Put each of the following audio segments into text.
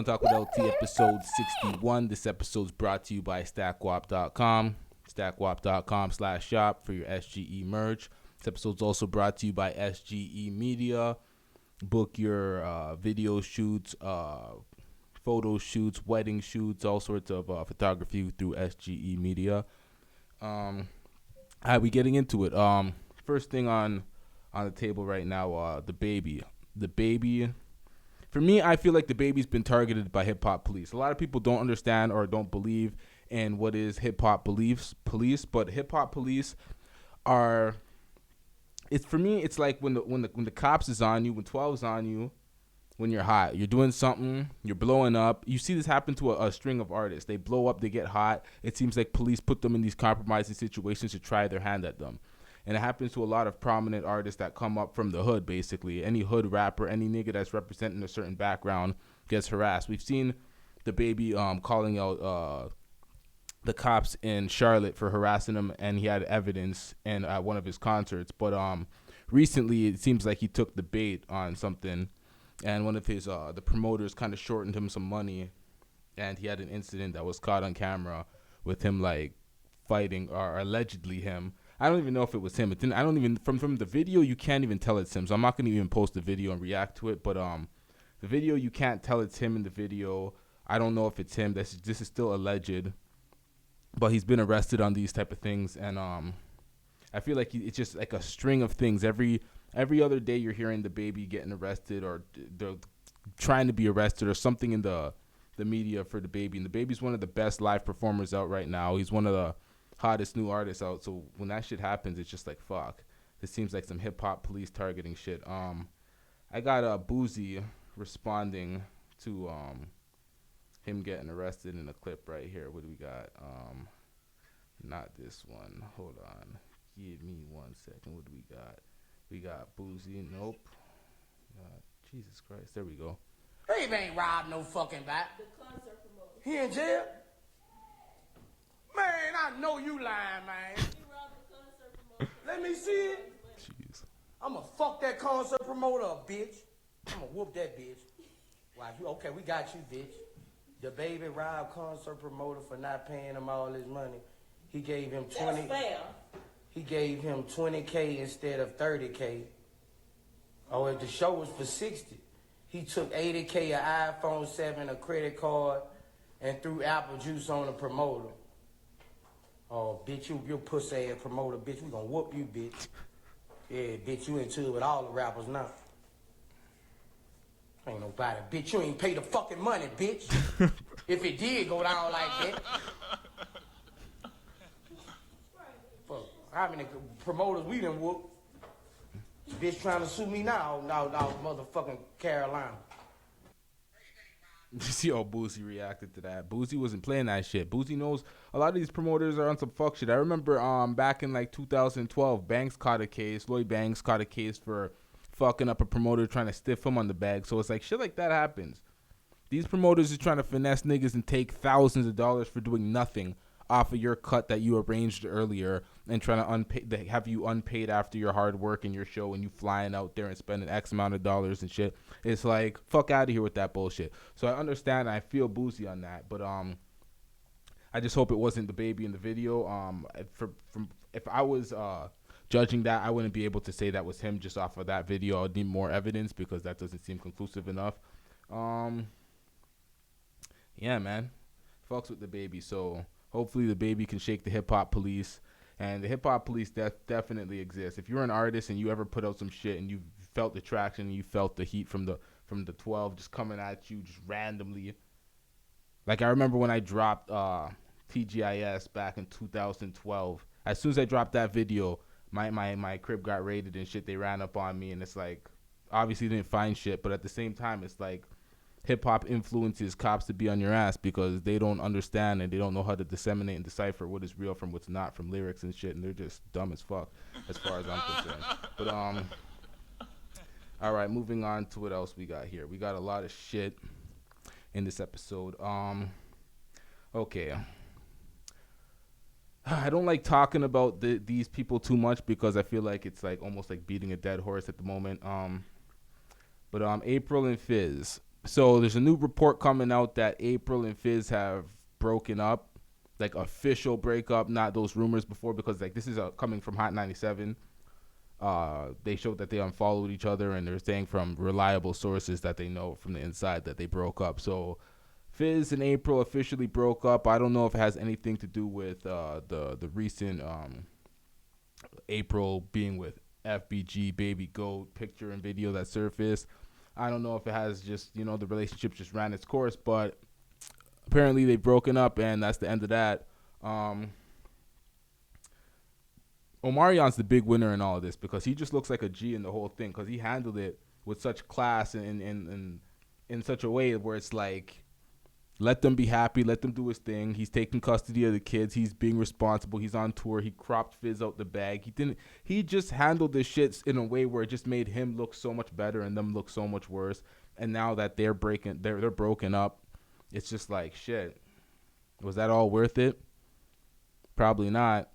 Talk with LT, episode 61. This episode's brought to you by StackWap.com. StackWap.com/shop for your SGE merch. This episode's also brought to you by SGE Media. Book your video shoots, photo shoots, wedding shoots, all sorts of photography through SGE Media. How are we getting into it? First thing on the table right now, DaBaby. DaBaby. For me, I feel like DaBaby's been targeted by hip-hop police. A lot of people don't understand or don't believe in what is hip-hop police, but hip-hop police are... For me, it's like when the cops is on you, when 12's on you, when you're hot. You're doing something, you're blowing up. You see this happen to a string of artists. They blow up, they get hot. It seems like police put them in these compromising situations to try their hand at them. And it happens to a lot of prominent artists that come up from the hood, basically. Any hood rapper, any nigga that's representing a certain background gets harassed. We've seen DaBaby calling out the cops in Charlotte for harassing him, and he had evidence in one of his concerts. But recently, it seems like he took the bait on something, and one of his the promoters kind of shortened him some money, and he had an incident that was caught on camera with him like fighting, or allegedly him. I don't even know if it was him. It didn't. I don't even from the video you can't even tell it's him. So I'm not gonna even post the video and react to it. But the video you can't tell it's him in the video. I don't know if it's him. This is still alleged. But he's been arrested on these type of things, and I feel like it's just like a string of things. Every other day you're hearing DaBaby getting arrested, or they're trying to be arrested, or something in the media for DaBaby. And DaBaby's one of the best live performers out right now. He's one of the hottest new artists out. So when that shit happens, it's just like, fuck. This seems like some hip-hop police targeting shit. I got Boozy responding to him getting arrested in a clip right here. What do we got? Not this one. Hold on. Give me 1 second. What do we got? We got Boozy. Nope. Jesus Christ. There we go. Babe ain't robbed no fucking back. The concert promoter. He in jail? Man, I know you lying, man. He robbed the concert promoter. Let me see it. Jeez. I'ma fuck that concert promoter up, bitch. I'ma whoop that bitch. Wow, okay, we got you, bitch. DaBaby robbed concert promoter for not paying him all his money. He gave him 20. That's fair. He gave him $20K instead of $30K. Oh, if the show was for $60, he took $80K, an iPhone 7, a credit card, and threw apple juice on the promoter. Oh, bitch, you pussy ass promoter, bitch. We gonna whoop you, bitch. Yeah, bitch, you into it with all the rappers now. Ain't nobody, bitch. You ain't pay the fucking money, bitch. If it did go down like that. Fuck, how many promoters we done whoop? Bitch trying to sue me now, motherfucking Carolina. You see how Boozy reacted to that. Boozy wasn't playing that shit. Boozy knows a lot of these promoters are on some fuck shit. I remember back in like 2012, Banks caught a case. Lloyd Banks caught a case for fucking up a promoter trying to stiff him on the bag. So it's like shit like that happens. These promoters are trying to finesse niggas and take thousands of dollars for doing nothing off of your cut that you arranged earlier, and trying to have you unpaid after your hard work and your show, and you flying out there and spending X amount of dollars and shit. It's like, fuck out of here with that bullshit. So I understand, I feel Boozy on that, but I just hope it wasn't DaBaby in the video. If I was judging that, I wouldn't be able to say that was him just off of that video. I'd need more evidence because that doesn't seem conclusive enough. Yeah, man. Fucks with DaBaby. So hopefully DaBaby can shake the hip-hop police. And the hip-hop police definitely exists. If you're an artist and you ever put out some shit and you felt the traction and you felt the heat from the 12 just coming at you just randomly. Like I remember when I dropped TGIS back in 2012. As soon as I dropped that video, my crib got raided and shit. They ran up on me, and it's like, obviously didn't find shit, but at the same time, it's like hip-hop influences cops to be on your ass because they don't understand and they don't know how to disseminate and decipher what is real from what's not from lyrics and shit, and they're just dumb as fuck as far as I'm concerned. But all right, moving on to what else we got here. We got a lot of shit in this episode. Okay. I don't like talking about these people too much because I feel like it's like almost like beating a dead horse at the moment. But Apryl and Fizz. So there's a new report coming out that Apryl and Fizz have broken up, like official breakup, not those rumors before, because like this is coming from Hot 97. They showed that they unfollowed each other, and they're saying from reliable sources that they know from the inside that they broke up. So Fizz and Apryl officially broke up. I don't know if it has anything to do with the recent Apryl being with FBG Baby Goat picture and video that surfaced. I don't know if it has just, the relationship just ran its course, but apparently they've broken up, and that's the end of that. Omarion's the big winner in all of this because he just looks like a G in the whole thing because he handled it with such class and in such a way where it's like, let them be happy, let them do his thing. He's taking custody of the kids. He's being responsible. He's on tour. He cropped Fizz out the bag. He just handled this shit in a way where it just made him look so much better and them look so much worse. And now that they're broken up, it's just like, shit. Was that all worth it? Probably not.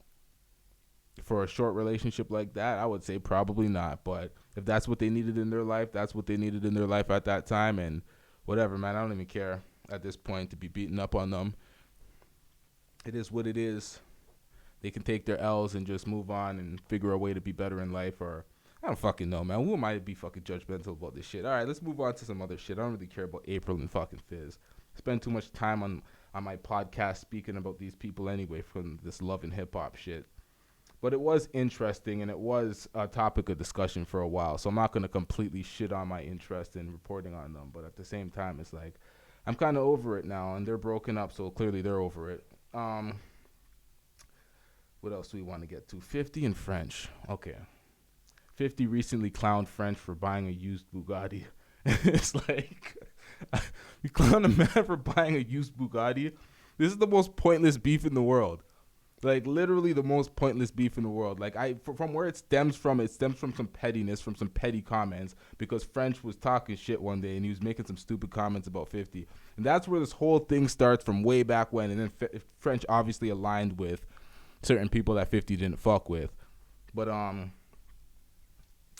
For a short relationship like that, I would say probably not. But if that's what they needed in their life, that's what they needed in their life at that time. And whatever, man, I don't even care at this point to be beating up on them. It is what it is. They can take their L's and just move on and figure a way to be better in life. Or I don't fucking know, man. Who am I to be fucking judgmental about this shit? All right, let's move on to some other shit. I don't really care about Apryl and fucking Fizz. Spend too much time on my podcast speaking about these people anyway from this love and hip hop shit. But it was interesting, and it was a topic of discussion for a while. So I'm not going to completely shit on my interest in reporting on them. But at the same time, it's like, I'm kind of over it now, and they're broken up, so clearly they're over it. What else do we want to get to? 50 and French. Okay. 50 recently clowned French for buying a used Bugatti. It's like, you clown a man for buying a used Bugatti? This is the most pointless beef in the world. Like, literally the most pointless beef in the world. Like, from where it stems from some pettiness, from some petty comments, because French was talking shit one day, and he was making some stupid comments about 50. And that's where this whole thing starts from way back when, and then French obviously aligned with certain people that 50 didn't fuck with. But,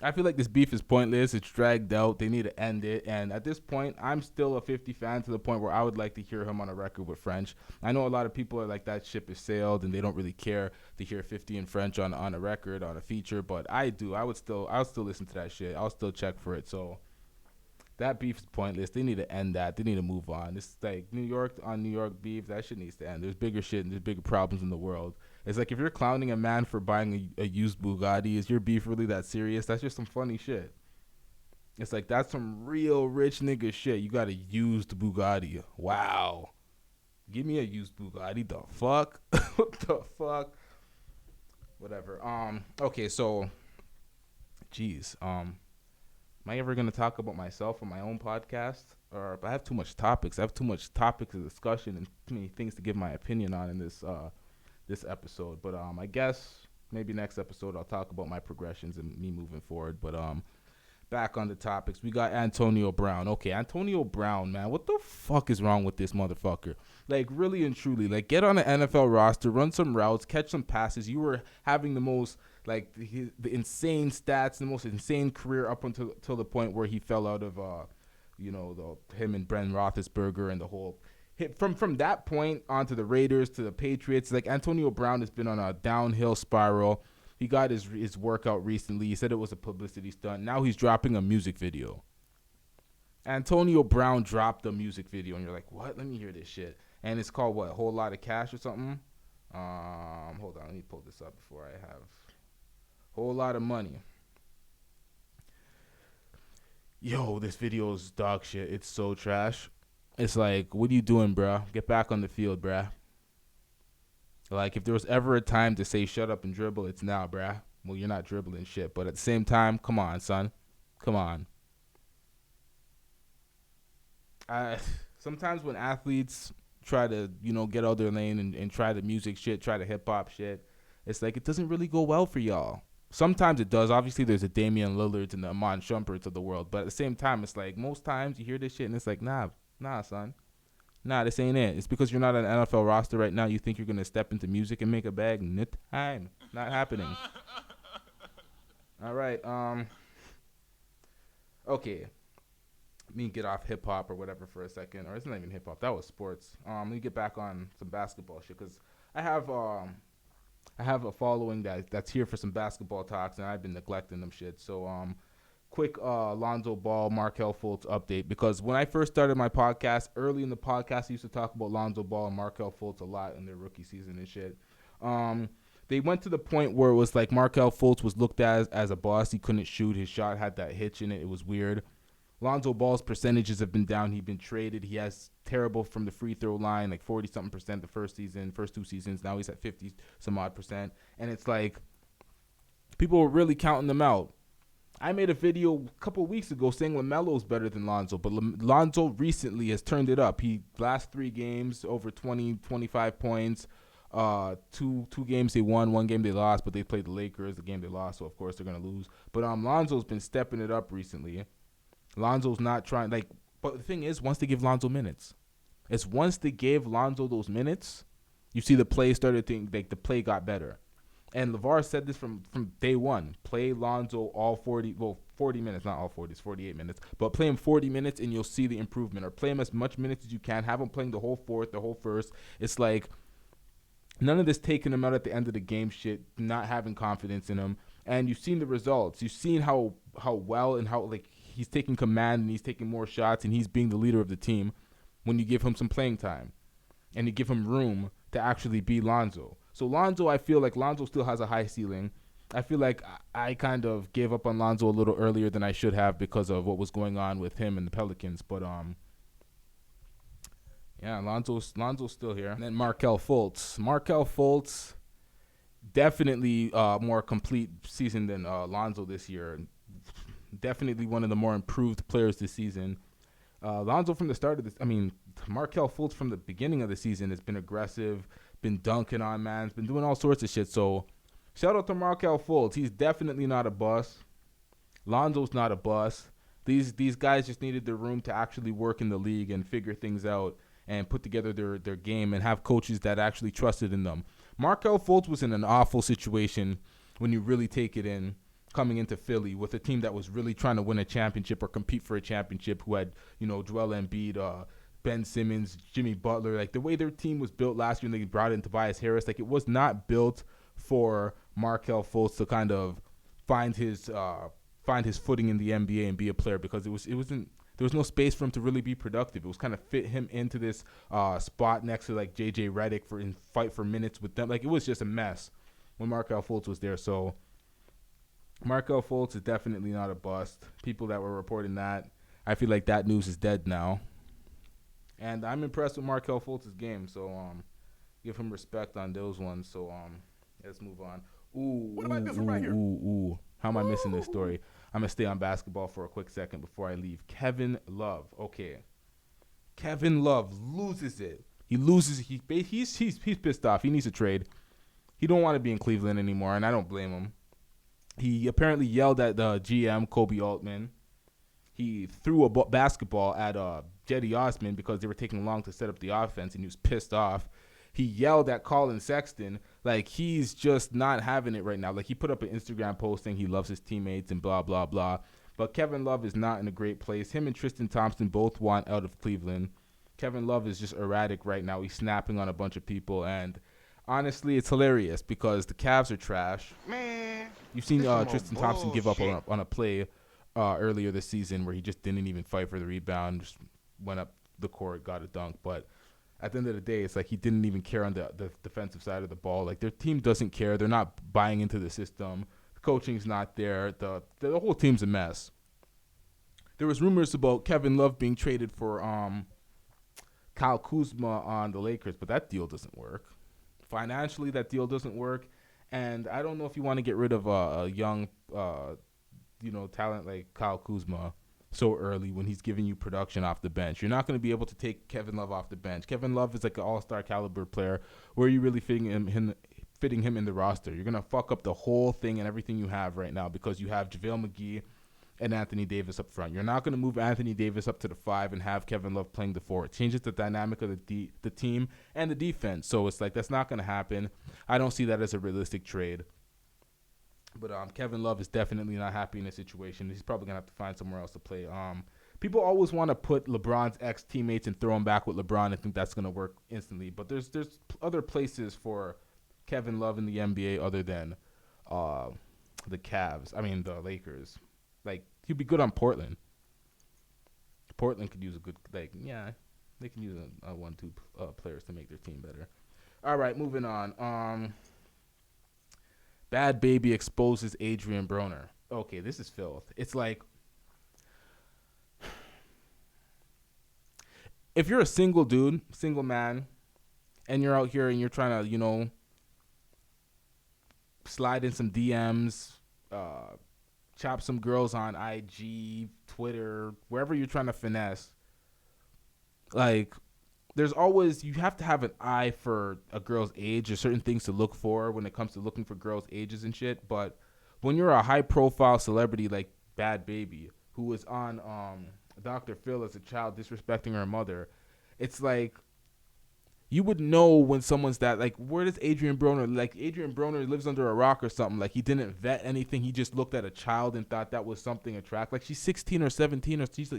I feel like this beef is pointless. It's dragged out. They need to end it. And at this point, I'm still a 50 fan to the point where I would like to hear him on a record with French. I know a lot of people are like, that ship is sailed, and they don't really care to hear 50 and French on a record, on a feature. But I do. I'll still listen to that shit. I'll still check for it. So that beef is pointless. They need to end that. They need to move on. It's like New York on New York beef. That shit needs to end. There's bigger shit and there's bigger problems in the world. It's like if you're clowning a man for buying a used Bugatti, is your beef really that serious? That's just some funny shit. It's like, that's some real rich nigga shit. You got a used Bugatti. Wow. Give me a used Bugatti. The fuck? What the fuck? Whatever. Okay, so, jeez. Am I ever going to talk about myself on my own podcast? Or I have too much topics. I have too much topics of discussion and too many things to give my opinion on in this episode. But I guess maybe next episode I'll talk about my progressions and me moving forward. But back on the topics, we got Antonio Brown. Okay, Antonio Brown, man, what the fuck is wrong with this motherfucker? Like, really and truly, like, get on an NFL roster, run some routes, catch some passes. You were having the most, like, the insane stats, the most insane career up until the point where he fell out of him and Ben Roethlisberger and the whole. From that point on to the Raiders, to the Patriots, like, Antonio Brown has been on a downhill spiral. He got his workout recently. He said it was a publicity stunt. Now he's dropping a music video. Antonio Brown dropped a music video, and you're like, what? Let me hear this shit. And it's called, what, A Whole Lot of Cash or something? Hold on, let me pull this up before I have Whole Lot of Money. Yo, this video is dog shit. It's so trash. It's like, what are you doing, bruh? Get back on the field, bruh. Like, if there was ever a time to say shut up and dribble, it's now, bruh. Well, you're not dribbling shit, but at the same time, come on, son. Come on. Sometimes when athletes try to, get out their lane and try the music shit, try the hip-hop shit, it's like it doesn't really go well for y'all. Sometimes it does. Obviously, there's a Damian Lillards and the Amon Shumperts of the world. But at the same time, it's like most times you hear this shit and it's like, nah, son. Nah, this ain't it. It's because you're not on an NFL roster right now. You think you're going to step into music and make a bag? No time. Not happening. All right. Okay. me get off hip hop or whatever for a second, or it's not even hip hop. That was sports. Let me get back on some basketball shit because I have a following that's here for some basketball talks, and I've been neglecting them shit. So quick Lonzo Ball, Markelle Fultz update, because when I first started my podcast, early in the podcast, I used to talk about Lonzo Ball and Markelle Fultz a lot in their rookie season and shit. They went to the point where it was like Markelle Fultz was looked at as a boss. He couldn't shoot. His shot had that hitch in it. It was weird. Lonzo Ball's percentages have been down. He's been traded. He has terrible from the free throw line, like 40-something% the first 2 seasons. Now he's at 50-some-odd%. And it's like people were really counting them out. I made a video a couple weeks ago saying LaMelo's better than Lonzo, but Lonzo recently has turned it up. He last 3 games over 20, 25 points. Two games they won, 1 game they lost, but they played the Lakers, the game they lost, so of course they're gonna lose. But Lonzo's been stepping it up recently. Lonzo's not trying, but the thing is, once they give Lonzo minutes, once they gave Lonzo those minutes, you see the play started to, the play got better. And LeVar said this from day one. Play Lonzo all 40 minutes, not all 40, it's 48 minutes, but play him 40 minutes and you'll see the improvement. Or play him as much minutes as you can. Have him playing the whole fourth, the whole first. It's like none of this taking him out at the end of the game shit, not having confidence in him. And you've seen the results. You've seen how well and how he's taking command and he's taking more shots and he's being the leader of the team when you give him some playing time and you give him room to actually be Lonzo. So Lonzo, I feel like Lonzo still has a high ceiling. I feel like I kind of gave up on Lonzo a little earlier than I should have because of what was going on with him and the Pelicans. But yeah, Lonzo's still here. And then Markelle Fultz, definitely more complete season than Lonzo this year. Definitely one of the more improved players this season. Lonzo from the start of this, Markelle Fultz from the beginning of the season has been aggressive, been dunking on mans, been doing all sorts of shit. So shout out to Markelle Fultz. He's definitely not a bust. Lonzo's not a bust. These guys just needed the room to actually work in the league and figure things out and put together their game and have coaches that actually trusted in them. Markelle Fultz was in an awful situation when you really take it in, coming into Philly with a team that was really trying to win a championship or compete for a championship, who had, Joel Embiid, Ben Simmons, Jimmy Butler. Like, the way their team was built last year and they brought in Tobias Harris, it was not built for Markelle Fultz to kind of find his footing in the NBA and be a player, because there was no space for him to really be productive. It was kind of fit him into this spot next to JJ Redick and fight for minutes with them. It was just a mess when Markelle Fultz was there. So Markelle Fultz is definitely not a bust. People that were reporting that, I feel like that news is dead now. And I'm impressed with Markelle Fultz's game, so give him respect on those ones. So let's move on. How am I missing this story? I'm going to stay on basketball for a quick second before I leave. Kevin Love. Okay. Kevin Love loses it. He loses. He's pissed off. He needs a trade. He don't want to be in Cleveland anymore, and I don't blame him. He apparently yelled at the GM, Kobe Altman. He threw a basketball at Jetty Osman because they were taking long to set up the offense, and he was pissed off. He yelled at Colin Sexton. He's just not having it right now. He put up an Instagram post saying he loves his teammates and blah, blah, blah. But Kevin Love is not in a great place. Him and Tristan Thompson both want out of Cleveland. Kevin Love is just erratic right now. He's snapping on a bunch of people, and honestly, it's hilarious because the Cavs are trash. Man, you've seen Tristan Thompson give up on a play earlier this season where he just didn't even fight for the rebound, just went up the court, got a dunk. But at the end of the day, it's he didn't even care on the defensive side of the ball. Their team doesn't care. They're not buying into the system. The coaching's not there. The whole team's a mess. There was rumors about Kevin Love being traded for Kyle Kuzma on the Lakers, but that deal doesn't work. Financially, that deal doesn't work. And I don't know if you want to get rid of a young, talent like Kyle Kuzma so early when he's giving you production off the bench. You're not going to be able to take Kevin Love off the bench. Kevin Love is an all-star caliber player. Where are you really fitting him in the roster? You're going to fuck up the whole thing and everything you have right now because you have JaVale McGee and Anthony Davis up front. You're not going to move Anthony Davis up to the 5 and have Kevin Love playing the 4. It changes the dynamic of the team and the defense. So it's that's not going to happen. I don't see that as a realistic trade. But Kevin Love is definitely not happy in this situation. He's probably going to have to find somewhere else to play. people always want to put LeBron's ex teammates and throw him back with LeBron and think that's gonna work instantly. But there's other places for Kevin Love in the NBA other than the Cavs. I mean the Lakers. Like he'd be good on Portland. Portland could use a good they can use a 1-2 players to make their team better. All right, moving on. DaBaby exposes Adrien Broner. Okay, this is filth. It's like, if you're a single dude, single man, and you're out here and you're trying to, slide in some DMs, chop some girls on IG, Twitter, wherever you're trying to finesse, like, you have to have an eye for a girl's age. There's certain things to look for when it comes to looking for girls' ages and shit. But when you're a high-profile celebrity like DaBaby, who was on Dr. Phil as a child disrespecting her mother, it's like you would know when someone's that, like, where does Adrien Broner, like, Adrien Broner lives under a rock or something. Like, he didn't vet anything. He just looked at a child and thought that was something attractive. Like, she's 16 or 17 or she's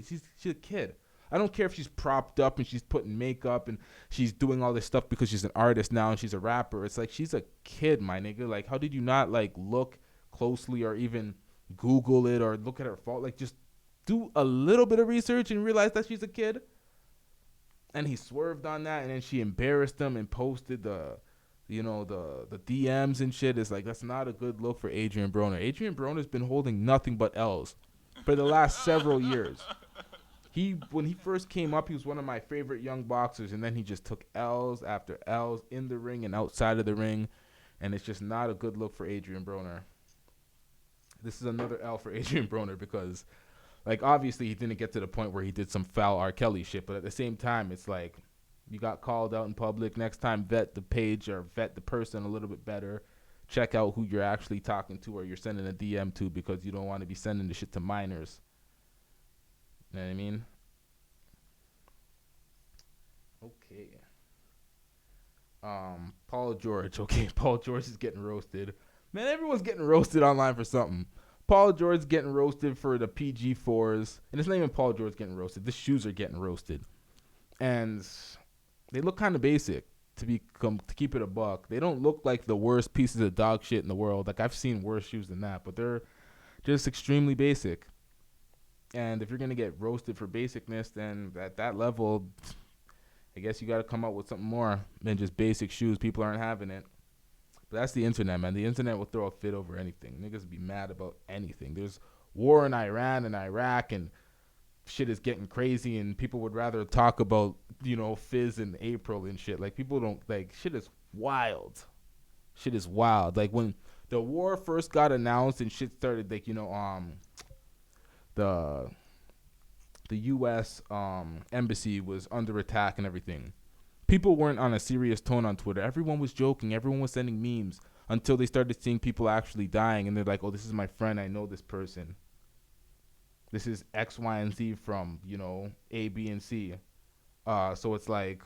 a kid. I don't care if she's propped up and she's putting makeup and she's doing all this stuff because she's an artist now and she's a rapper. It's like, she's a kid, my nigga. Like, how did you not, like, look closely or even Google it or look at her fault? Like, just do a little bit of research and realize that she's a kid. And he swerved on that, and then she embarrassed him and posted the DMs and shit. It's like, that's not a good look for Adrien Broner. Adrien Broner's been holding nothing but L's for the last several years. When he first came up, he was one of my favorite young boxers, and then he just took L's after L's in the ring and outside of the ring, and it's just not a good look for Adrien Broner. This is another L for Adrien Broner because, like, obviously he didn't get to the point where he did some foul R. Kelly shit, but at the same time, it's like, you got called out in public. Next time, vet the page or vet the person a little bit better. Check out who you're actually talking to or you're sending a DM to, because you don't want to be sending the shit to minors. You know what I mean? Okay. Paul George. Okay, Paul George is getting roasted. Man, everyone's getting roasted online for something. Paul George getting roasted for the PG4s. And it's not even Paul George getting roasted. The shoes are getting roasted. And they look kind of basic, to keep it a buck. They don't look like the worst pieces of dog shit in the world. Like, I've seen worse shoes than that. But they're just extremely basic. And if you're going to get roasted for basicness, then at that level, I guess you got to come up with something more than just basic shoes. People aren't having it. But that's the internet, man. The internet will throw a fit over anything. Niggas be mad about anything. There's war in Iran and Iraq, and shit is getting crazy, and people would rather talk about, Fizz and Apryl and shit. Like, people don't, like, shit is wild. Shit is wild. Like, when the war first got announced and shit started, like, the U.S. Embassy was under attack and everything. People weren't on a serious tone on Twitter. Everyone was joking. Everyone was sending memes until they started seeing people actually dying. And they're like, oh, this is my friend. I know this person. This is X, Y, and Z from, A, B, and C. So it's like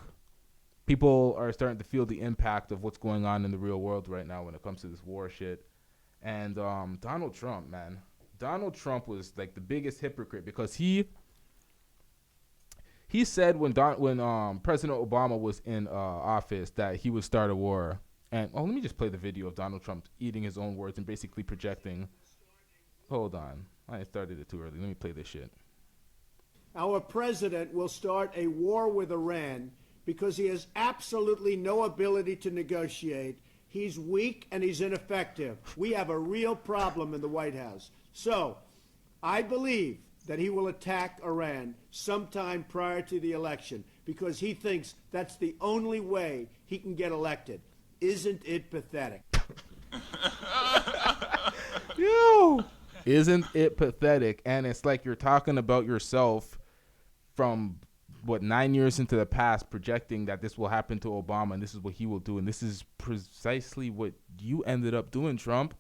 people are starting to feel the impact of what's going on in the real world right now when it comes to this war shit. And Donald Trump, man. Donald Trump was like the biggest hypocrite because he said when President Obama was in office that he would start a war. And let me just play the video of Donald Trump eating his own words and basically projecting. Hold on. I started it too early. Let me play this shit. Our president will start a war with Iran because he has absolutely no ability to negotiate. He's weak and he's ineffective. We have a real problem in the White House. So I believe that he will attack Iran sometime prior to the election because he thinks that's the only way he can get elected. Isn't it pathetic? Yo, isn't it pathetic? And it's like you're talking about yourself from, 9 years into the past, projecting that this will happen to Obama and this is what he will do. And this is precisely what you ended up doing, Trump.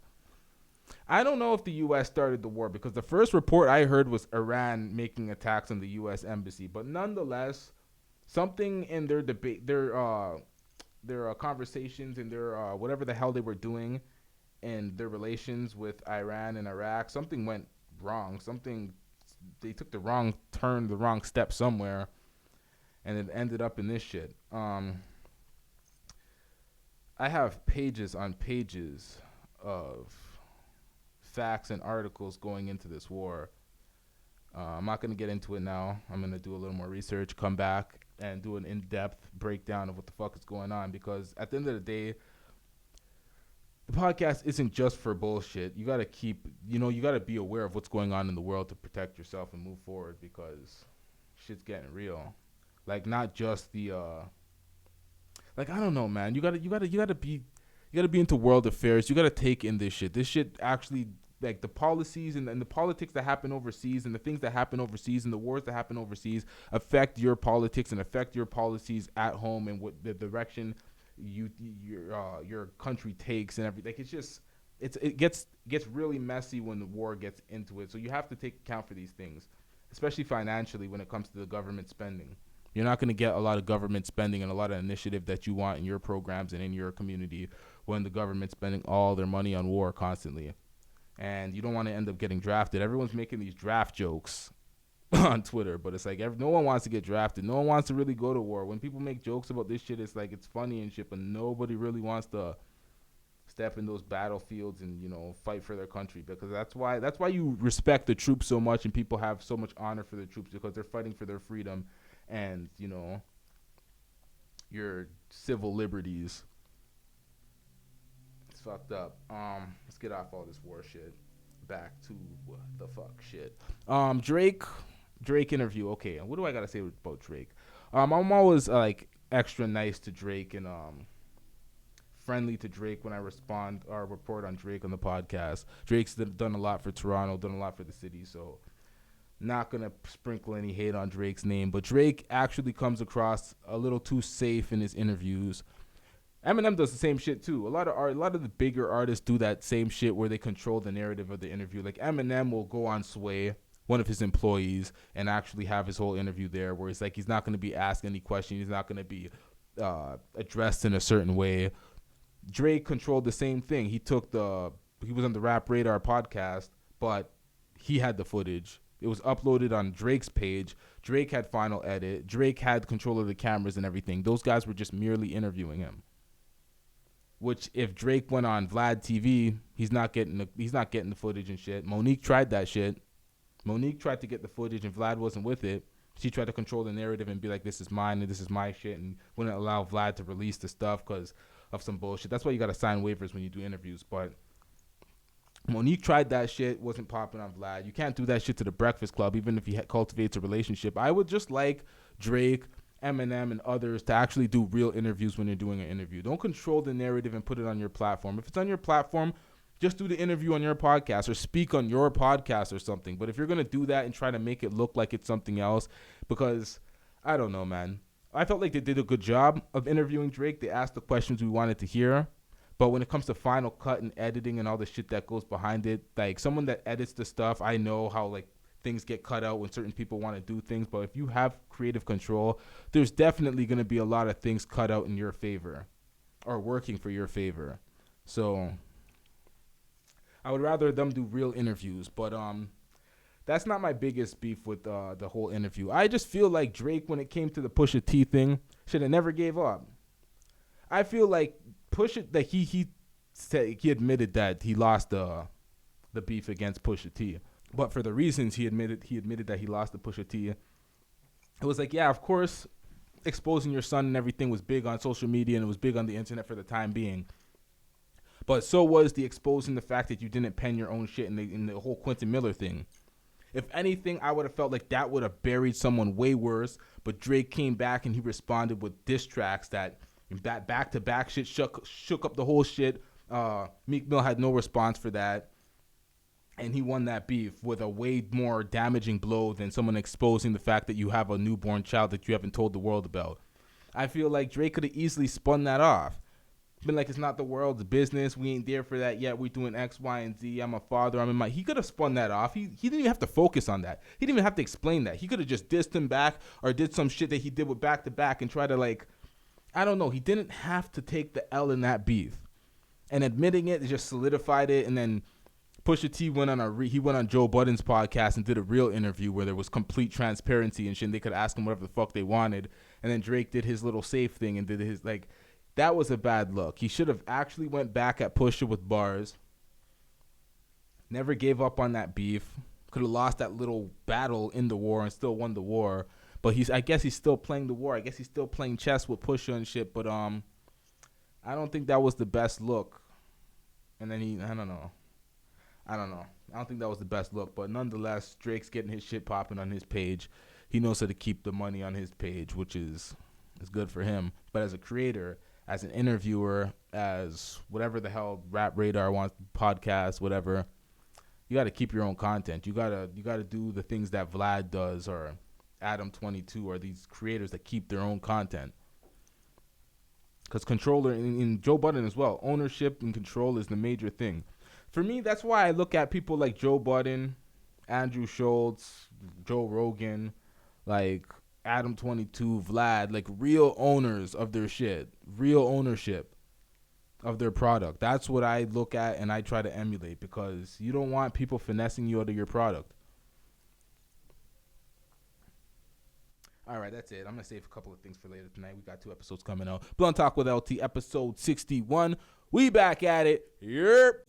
I don't know if the U.S. started the war because the first report I heard was Iran making attacks on the U.S. embassy. But nonetheless, something in their debate, their conversations and their whatever the hell they were doing in their relations with Iran and Iraq, something went wrong. Something they took the wrong turn, the wrong step somewhere, and it ended up in this shit. I have pages on pages of facts and articles going into this war. I'm not going to get into it now. I'm going to do a little more research, come back, and do an in-depth breakdown of what the fuck is going on. Because at the end of the day, the podcast isn't just for bullshit. You got to you got to be aware of what's going on in the world to protect yourself and move forward, because shit's getting real. Like, not just the, like, I don't know, man. You gotta be into world affairs. You gotta take in this shit. This shit actually, like, the policies and the politics that happen overseas and the things that happen overseas and the wars that happen overseas affect your politics and affect your policies at home and what the direction your country takes and everything. Like, it's just, it gets really messy when the war gets into it. So you have to take account for these things, especially financially when it comes to the government spending. You're not going to get a lot of government spending and a lot of initiative that you want in your programs and in your community when the government's spending all their money on war constantly. And you don't want to end up getting drafted. Everyone's making these draft jokes on Twitter, but it's like no one wants to get drafted. No one wants to really go to war. When people make jokes about this shit, it's like it's funny and shit, but nobody really wants to step in those battlefields and, you know, fight for their country, because that's why you respect the troops so much and people have so much honor for the troops, because they're fighting for their freedom and, you know, your civil liberties. It's fucked up. Let's get off all this war shit. Back to the fuck shit. Drake interview. Okay, what do I gotta say about Drake? I'm always like extra nice to Drake and friendly to Drake when I respond or report on Drake on the podcast. Drake's done a lot for Toronto, done a lot for the city, so not gonna sprinkle any hate on Drake's name. But Drake actually comes across a little too safe in his interviews. Eminem does the same shit too. A lot of the bigger artists do that same shit where they control the narrative of the interview. Like Eminem will go on Sway, one of his employees, and actually have his whole interview there, where it's like he's not going to be asked any question. He's not going to be addressed in a certain way. Drake controlled the same thing. He was on the Rap Radar podcast, but he had the footage. It was uploaded on Drake's page. Drake had final edit. Drake had control of the cameras and everything. Those guys were just merely interviewing him. Which, if Drake went on Vlad TV, he's not getting the footage and shit. Monique tried that shit. Monique tried to get the footage and Vlad wasn't with it. She tried to control the narrative and be like, this is mine and this is my shit, and wouldn't allow Vlad to release the stuff because of some bullshit. That's why you got to sign waivers when you do interviews. But Monique tried that shit, wasn't popping on Vlad. You can't do that shit to the Breakfast Club, even if he cultivates a relationship. I would just like Drake, Eminem, and others to actually do real interviews when you're doing an interview. Don't control the narrative and put it on your platform. If it's on your platform, just do the interview on your podcast or speak on your podcast or something. But if you're going to do that and try to make it look like it's something else, because I don't know, man. I felt like they did a good job of interviewing Drake. They asked the questions we wanted to hear. But when it comes to final cut and editing and all the shit that goes behind it, like someone that edits the stuff, I know how like things get cut out when certain people want to do things. But if you have creative control, there's definitely going to be a lot of things cut out in your favor or working for your favor. So I would rather them do real interviews. But that's not my biggest beef with the whole interview. I just feel like Drake, when it came to the Pusha T thing, should have never gave up. I feel like Pusha, that he said, he admitted that he lost the beef against Pusha T. But for the reasons he admitted that he lost to Pusha T, it was like, yeah, of course, exposing your son and everything was big on social media and it was big on the internet for the time being. But so was the exposing the fact that you didn't pen your own shit in the whole Quentin Miller thing. If anything, I would have felt like that would have buried someone way worse. But Drake came back and he responded with diss tracks that back-to-back shit shook up the whole shit. Meek Mill had no response for that. And he won that beef with a way more damaging blow than someone exposing the fact that you have a newborn child that you haven't told the world about. I feel like Drake could have easily spun that off. Been like, it's not the world's business. We ain't there for that yet. We're doing X, Y, and Z. I'm a father. I'm in my... He could have spun that off. He didn't even have to focus on that. He didn't even have to explain that. He could have just dissed him back or did some shit that he did with back-to-back and try to, like... I don't know. He didn't have to take the L in that beef. And admitting it just solidified it, and then Pusha T went on Joe Budden's podcast and did a real interview where there was complete transparency and shit. And they could ask him whatever the fuck they wanted. And then Drake did his little safe thing and did his, like, that was a bad look. He should have actually went back at Pusha with bars. Never gave up on that beef. Could have lost that little battle in the war and still won the war. But I guess he's still playing the war. I guess he's still playing chess with Pusha and shit. But I don't think that was the best look. And then I don't know. I don't think that was the best look. But nonetheless, Drake's getting his shit popping on his page. He knows how to keep the money on his page, which is good for him. But as a creator, as an interviewer, as whatever the hell Rap Radar wants, podcast, whatever, you got to keep your own content. You got to do the things that Vlad does or Adam 22 or these creators that keep their own content. Because controller, in Joe Budden as well, ownership and control is the major thing. For me, that's why I look at people like Joe Budden, Andrew Schultz, Joe Rogan, like Adam 22, Vlad, like real owners of their shit, real ownership of their product. That's what I look at and I try to emulate, because you don't want people finessing you out of your product. All right, that's it. I'm going to save a couple of things for later tonight. We got 2 episodes coming out. Blunt Talk with LT, episode 61. We back at it. Yep.